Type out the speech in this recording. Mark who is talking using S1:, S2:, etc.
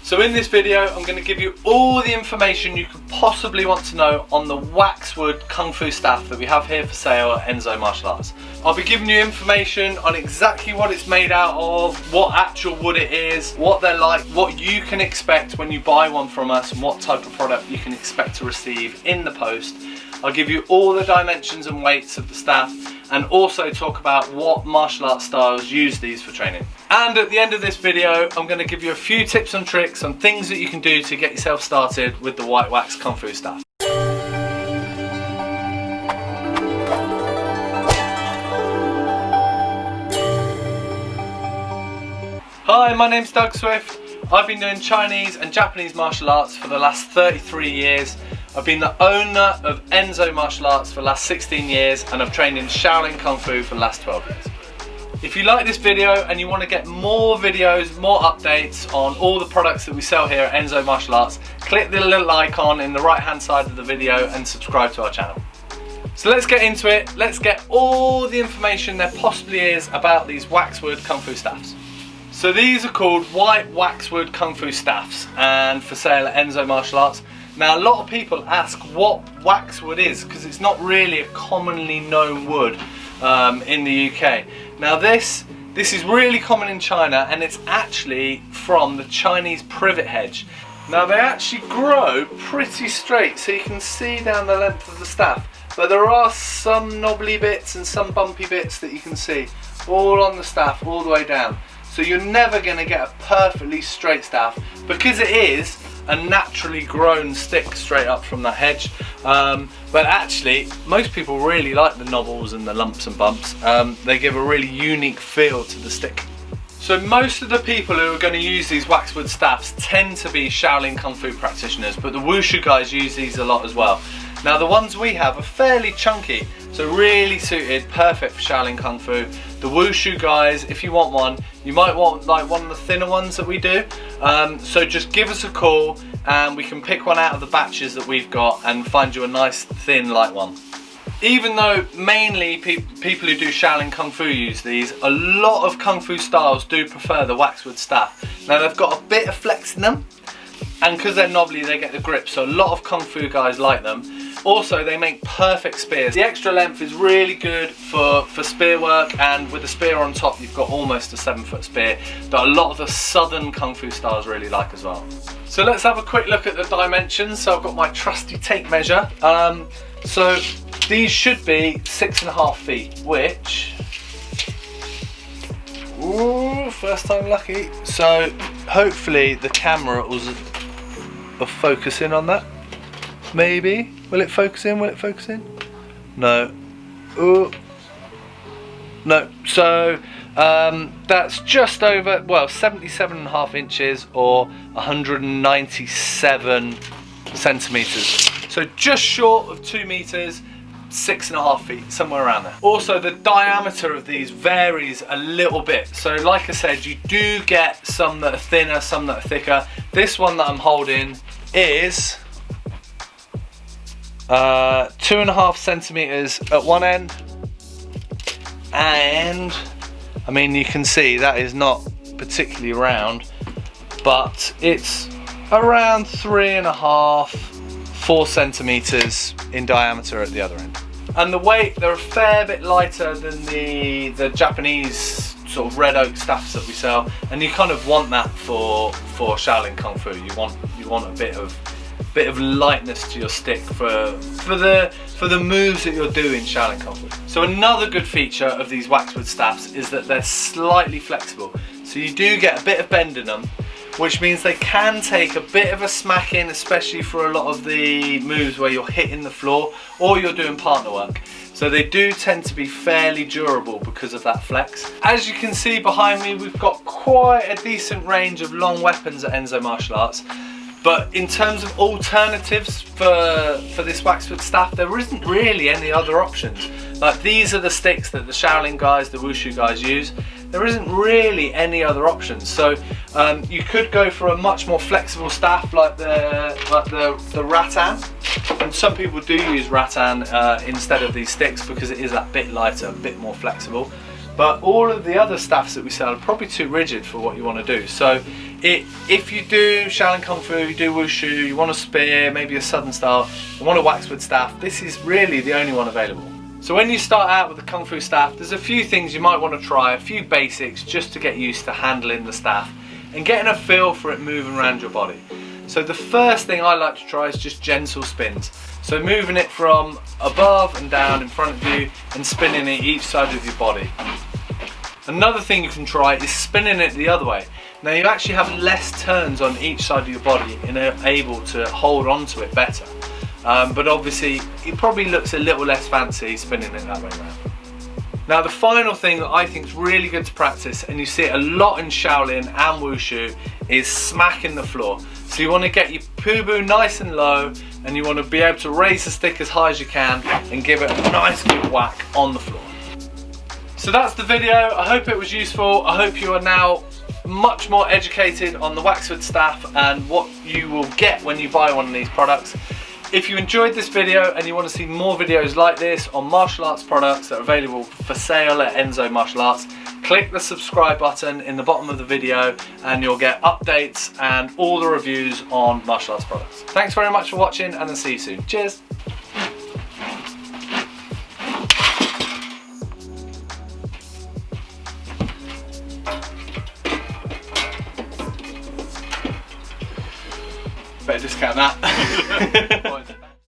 S1: So in this video, I'm going to give you all the information you could possibly want to know on the waxwood Kung Fu staff that we have here for sale at Enso Martial Arts. I'll be giving you information on exactly what it's made out of, what actual wood it is, what they're like, what you can expect when you buy one from us, and what type of product you can expect to receive in the post. I'll give you all the dimensions and weights of the staff, and also talk about what martial arts styles use these for training. And at the end of this video, I'm going to give you a few tips and tricks on things that you can do to get yourself started with the white wax Kung Fu staff. Hi, my name's Doug Swift. I've been doing Chinese and Japanese martial arts for the last 33 years. I've been the owner of Enso Martial Arts for the last 16 years, and I've trained in Shaolin Kung Fu for the last 12 years. If you like this video and you want to get more videos, more updates on all the products that we sell here at Enso Martial Arts, click the little icon in the right hand side of the video and subscribe to our channel. So let's get into it. Let's get all the information there possibly is about these waxwood Kung Fu staffs. So these are called white waxwood Kung Fu staffs, and for sale at Enso Martial Arts. Now a lot of people ask what waxwood is, because it's not really a commonly known wood in the UK. Now this is really common in China, and it's actually from the Chinese privet hedge. Now they actually grow pretty straight, so you can see down the length of the staff, but there are some knobbly bits and some bumpy bits that you can see all on the staff all the way down. So you're never going to get a perfectly straight staff, because it is a naturally grown stick straight up from that hedge. But actually most people really like the knobbles and the lumps and bumps. They give a really unique feel to the stick. So most of the people who are going to use these waxwood staffs tend to be Shaolin Kung Fu practitioners, but the Wushu guys use these a lot as well. Now the ones we have are fairly chunky, so really suited, perfect for Shaolin Kung Fu. The Wushu guys, if you want one, you might want like one of the thinner ones that we do. So just give us a call and we can pick one out of the batches that we've got and find you a nice thin light one. Even though mainly people who do Shaolin Kung Fu use these, a lot of Kung Fu styles do prefer the waxwood staff. Now they've got a bit of flex in them, and because they're knobbly they get the grip, so a lot of Kung Fu guys like them. Also they make perfect spears. The extra length is really good for spear work, and with the spear on top you've got almost a 7-foot spear that a lot of the southern Kung Fu styles really like as well. So let's have a quick look at the dimensions. So I've got my trusty tape measure. So these should be 6.5 feet, which, ooh, first time lucky. So hopefully the camera will focus in on that. Maybe. Will it focus in? Will it focus in? No. Ooh. No. So that's just over, well, 77.5 inches or 197 centimeters. So just short of 2 meters, 6.5 feet, somewhere around there. Also the diameter of these varies a little bit. So like I said, you do get some that are thinner, some that are thicker. This one that I'm holding is 2.5 centimeters at one end, and I mean you can see that is not particularly round, but it's around 3.5–4 centimeters in diameter at the other end. And the weight, they're a fair bit lighter than the Japanese sort of red oak staffs that we sell, and you kind of want that for Shaolin Kung Fu. You want a bit of lightness to your stick for the moves that you're doing Shaolin Kung Fu. So another good feature of these waxwood staffs is that they're slightly flexible. So you do get a bit of bend in them, which means they can take a bit of a smack in, especially for a lot of the moves where you're hitting the floor or you're doing partner work. So they do tend to be fairly durable because of that flex. As you can see behind me, we've got quite a decent range of long weapons at Enso Martial Arts. But in terms of alternatives for this waxwood staff, there isn't really any other options. Like, these are the sticks that the Shaolin guys, the Wushu guys use. There isn't really any other options. So you could go for a much more flexible staff like the rattan. And some people do use rattan instead of these sticks because it is that bit lighter, a bit more flexible. but all of the other staffs that we sell are probably too rigid for what you want to do. So if you do Shaolin Kung Fu, you do Wushu, you want a spear, maybe a Southern style, you want a waxwood staff, this is really the only one available. So when you start out with the Kung Fu staff, there's a few things you might want to try, a few basics just to get used to handling the staff and getting a feel for it moving around your body. So the first thing I like to try is just gentle spins. So moving it from above and down in front of you and spinning it each side of your body. Another thing you can try is spinning it the other way. Now you actually have less turns on each side of your body and are able to hold on to it better. But obviously it probably looks a little less fancy spinning it that way around. Now the final thing that I think is really good to practice, and you see it a lot in Shaolin and Wushu, is smacking the floor. So you want to get your poo-boo nice and low, and you want to be able to raise the stick as high as you can and give it a nice good whack on the floor. So that's the video. I hope it was useful. I hope you are now much more educated on the waxwood staff and what you will get when you buy one of these products. If you enjoyed this video and you want to see more videos like this on martial arts products that are available for sale at Enso Martial Arts, click the subscribe button in the bottom of the video and you'll get updates and all the reviews on martial arts products. Thanks very much for watching, and I'll see you soon. Cheers! Better discount that.